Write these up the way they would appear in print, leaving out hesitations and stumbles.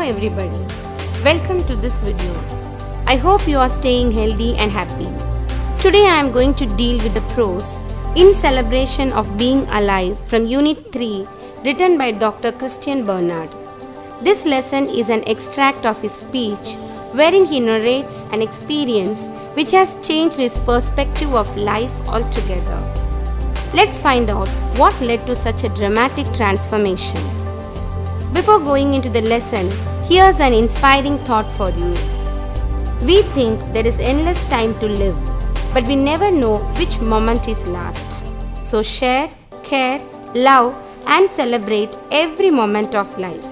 everybody, welcome to this video. I hope you are staying healthy and happy. Today I am going to deal with the prose in celebration of being alive from Unit 3 written by Dr. Christian Barnard. This lesson is an extract of his speech wherein he narrates an experience which has changed his perspective of life altogether. Let's find out what led to such a dramatic transformation. Before going into the lesson, here's an inspiring thought for you. We think there is endless time to live, but we never know which moment is last. So share, care, love, and celebrate every moment of life.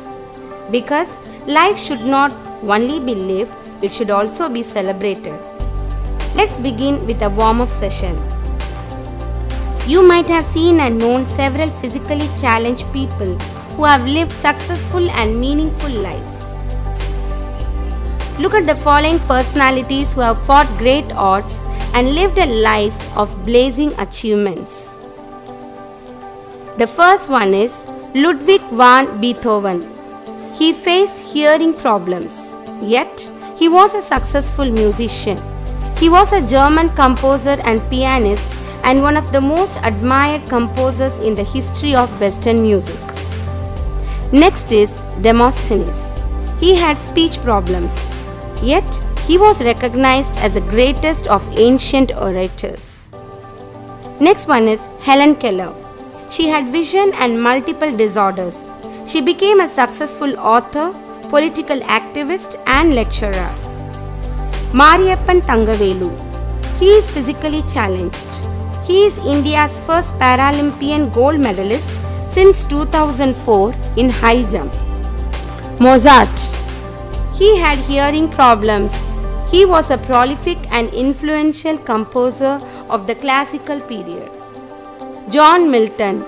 Because life should not only be lived, it should also be celebrated. Let's begin with a warm-up session. You might have seen and known several physically challenged people who have lived successful and meaningful lives. Look at the following personalities who have fought great odds and lived a life of blazing achievements. The first one is Ludwig van Beethoven. He faced hearing problems, yet he was a successful musician. He was a German composer and pianist and one of the most admired composers in the history of Western music. Next is Demosthenes. He had speech problems, yet he was recognized as the greatest of ancient orators. Next one is Helen Keller. She had vision and multiple disorders. She became a successful author, political activist and lecturer. Mariyappan Thangavelu. He is physically challenged. He is India's first Paralympian gold medalist since 2004 in high jump. Mozart. He had hearing problems. He was a prolific and influential composer of the classical period. John Milton.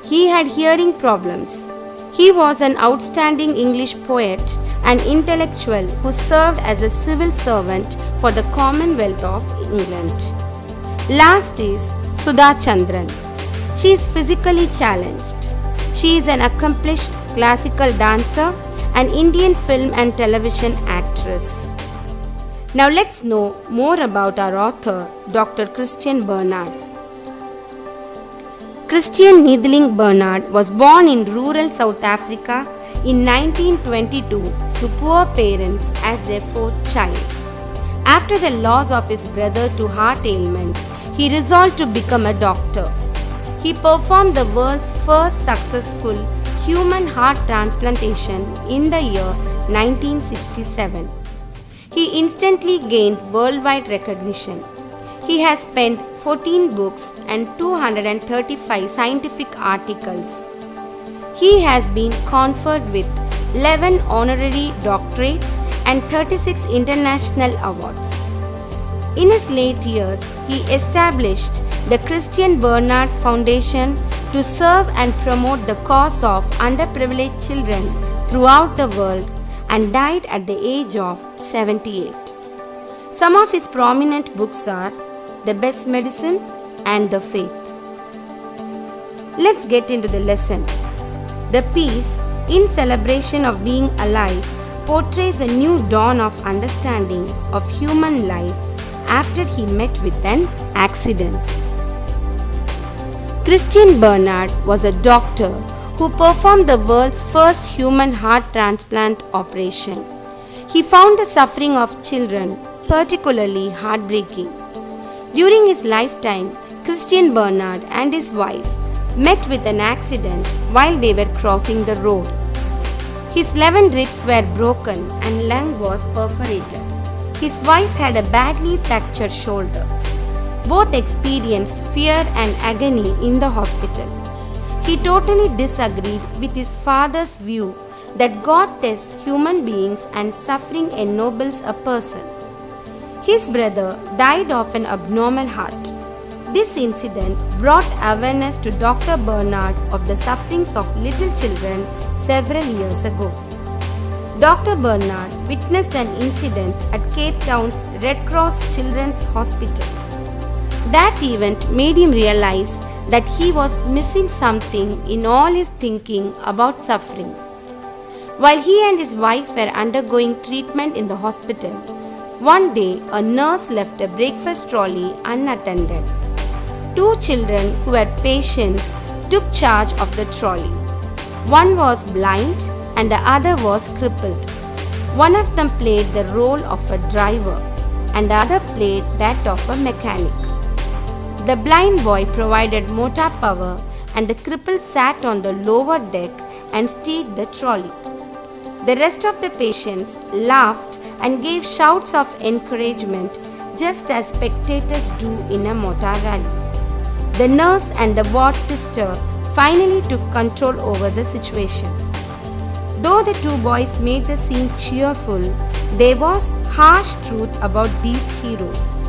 He had hearing problems. He was an outstanding English poet and intellectual who served as a civil servant for the Commonwealth of England. Last is Sudha Chandran. She is physically challenged. She is an accomplished classical dancer, an Indian film and television actress. Now let's know more about our author, Dr. Christian Barnard. Christian Neethling Barnard was born in rural South Africa in 1922 to poor parents as their fourth child. After the loss of his brother to heart ailment, he resolved to become a doctor. He performed the world's first successful human heart transplantation in the year 1967. He instantly gained worldwide recognition. He has penned 14 books and 235 scientific articles. He has been conferred with 11 honorary doctorates and 36 international awards. In his late years, he established the Christian Barnard Foundation to serve and promote the cause of underprivileged children throughout the world and died at the age of 78. Some of his prominent books are The Best Medicine and The Faith. Let's get into the lesson. The piece, in celebration of being alive, portrays a new dawn of understanding of human life after he met with an accident. Christian Barnard was a doctor who performed the world's first human heart transplant operation. He found the suffering of children particularly heartbreaking. During his lifetime, Christian Barnard and his wife met with an accident while they were crossing the road. His 11 ribs were broken and lung was perforated. His wife had a badly fractured shoulder. Both experienced fear and agony in the hospital. He totally disagreed with his father's view that God tests human beings and suffering ennobles a person. His brother died of an abnormal heart. This incident brought awareness to Dr. Barnard of the sufferings of little children several years ago. Dr. Barnard witnessed an incident at Cape Town's Red Cross Children's Hospital. That event made him realize that he was missing something in all his thinking about suffering. While he and his wife were undergoing treatment in the hospital, one day a nurse left a breakfast trolley unattended. Two children who were patients took charge of the trolley. One was blind and the other was crippled. One of them played the role of a driver and the other played that of a mechanic. The blind boy provided motor power and the cripple sat on the lower deck and steered the trolley. The rest of the patients laughed and gave shouts of encouragement just as spectators do in a motor rally. The nurse and the ward sister finally took control over the situation. Though the two boys made the scene cheerful, there was harsh truth about these heroes.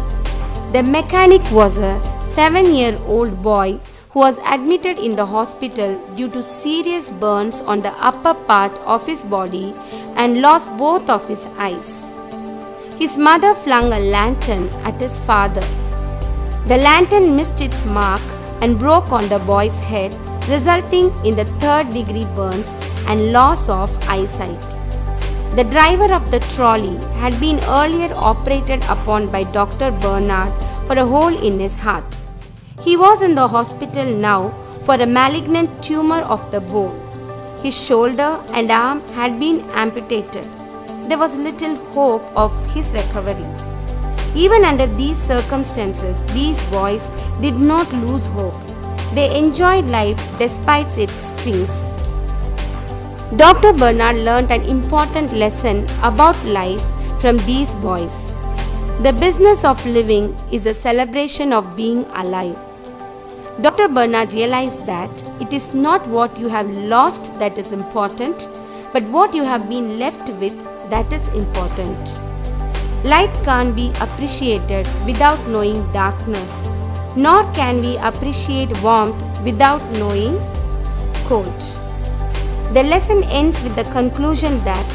The mechanic was a 7-year-old boy who was admitted in the hospital due to serious burns on the upper part of his body and lost both of his eyes. His mother flung a lantern at his father. The lantern missed its mark and broke on the boy's head, resulting in the 3rd-degree burns and loss of eyesight. The driver of the trolley had been earlier operated upon by Dr. Bernard for a hole in his heart. He was in the hospital now for a malignant tumor of the bone. His shoulder and arm had been amputated. There was little hope of his recovery. Even under these circumstances, these boys did not lose hope. They enjoyed life despite its stings. Dr. Bernard learned an important lesson about life from these boys. The business of living is a celebration of being alive. Dr. Bernard realized that it is not what you have lost that is important, but what you have been left with that is important. Light can't be appreciated without knowing darkness, nor can we appreciate warmth without knowing cold. The lesson ends with the conclusion that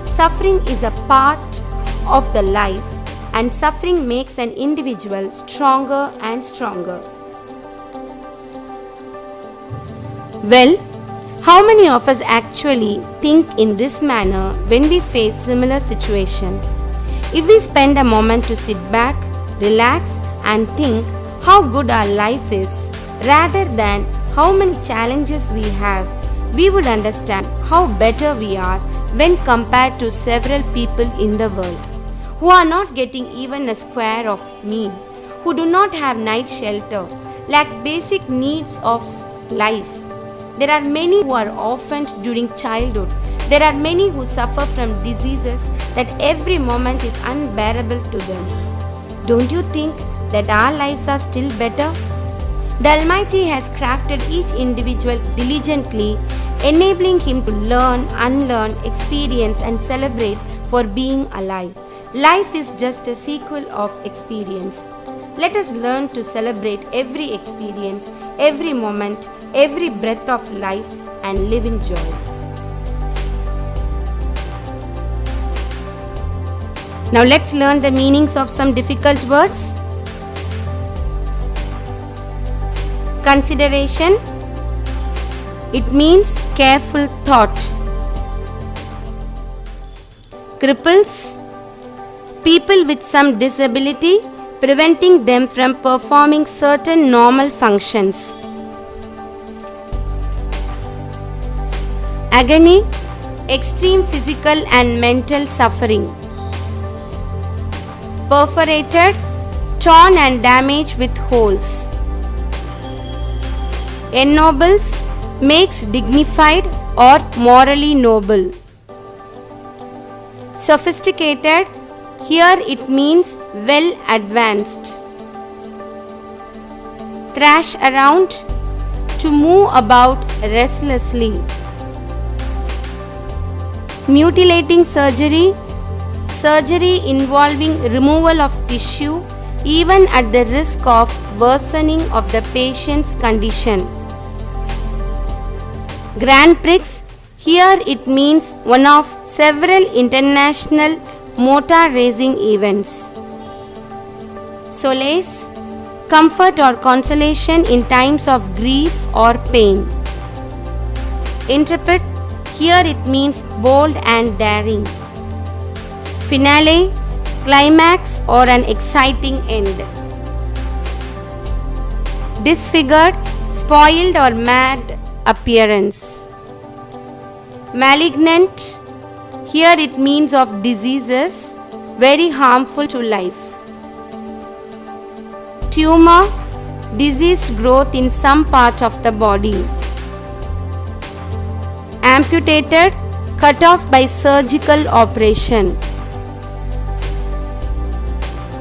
suffering is a part of the life and suffering makes an individual stronger and stronger. Well, how many of us actually think in this manner when we face similar situation? If we spend a moment to sit back, relax and think how good our life is rather than how many challenges we have, we would understand how better we are when compared to several people in the world who are not getting even a square of meal, who do not have night shelter, lack basic needs of life. There are many who are orphaned during childhood. There are many who suffer from diseases that every moment is unbearable to them. Don't you think that our lives are still better? The Almighty has crafted each individual diligently, enabling him to learn, unlearn, experience and celebrate for being alive. Life is just a sequel of experience. Let us learn to celebrate every experience, every moment, every breath of life and live in joy. Now let's learn the meanings of some difficult words. Consideration. It means careful thought. Cripples. People with some disability, preventing them from performing certain normal functions. Agony. Extreme physical and mental suffering. Perforated, torn and damaged with holes. Ennobles, makes dignified or morally noble. Sophisticated, here it means well advanced. Thrash around, to move about restlessly. Mutilating surgery, surgery involving removal of tissue even at the risk of worsening of the patient's condition. Grand Prix, here it means one of several international motor racing events. Solace, comfort or consolation in times of grief or pain. Interpret, Here it means bold and daring. Finale, climax or an exciting end. Disfigured, spoiled or mad appearance. Malignant, here it means of diseases very harmful to life. Tumor, diseased growth in some part of the body. Amputated, cut off by surgical operation.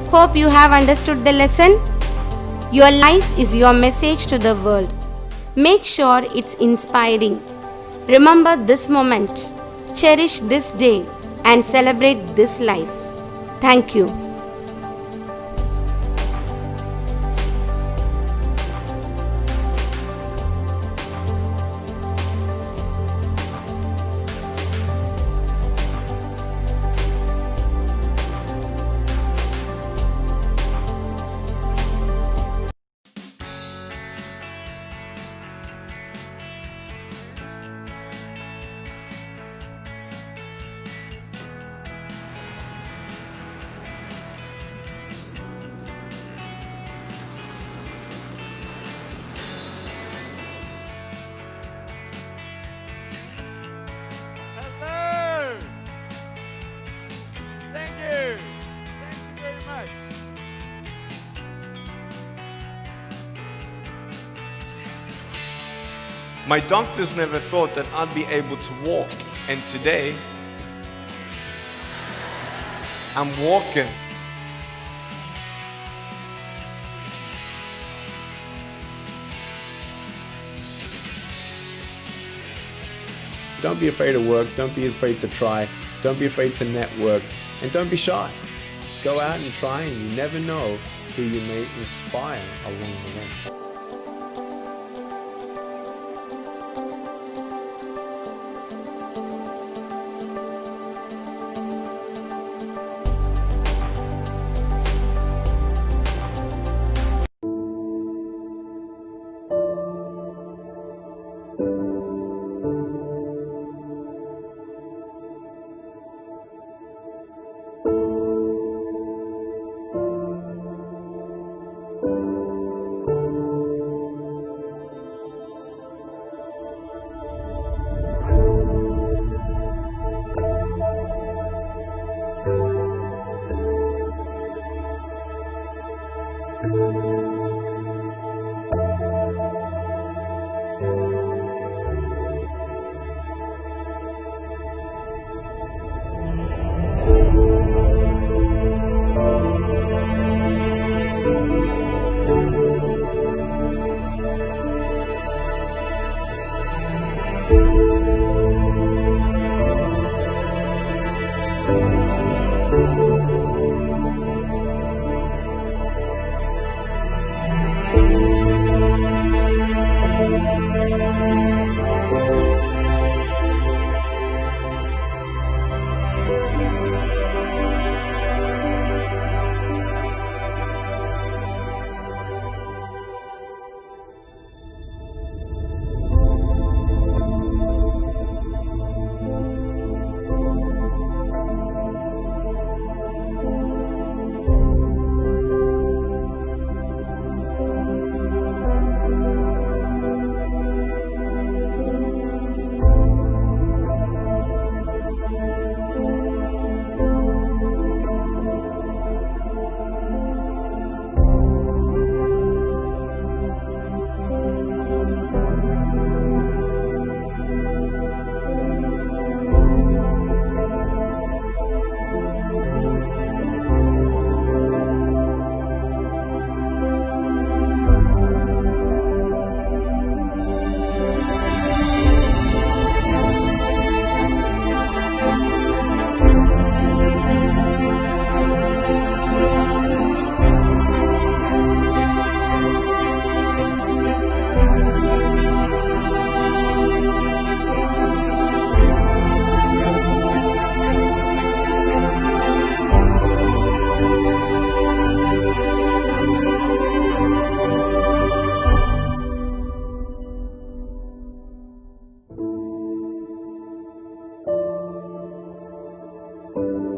Hope you have understood the lesson. Your life is your message to the world. Make sure it's inspiring. Remember this moment, cherish this day, and celebrate this life. Thank you. Hello! Thank you! Thank you very much. My doctors never thought that I'd be able to walk, and today I'm walking. Don't be afraid of work, don't be afraid to try, don't be afraid to network, and don't be shy. Go out and try, and you never know who you may inspire along the way.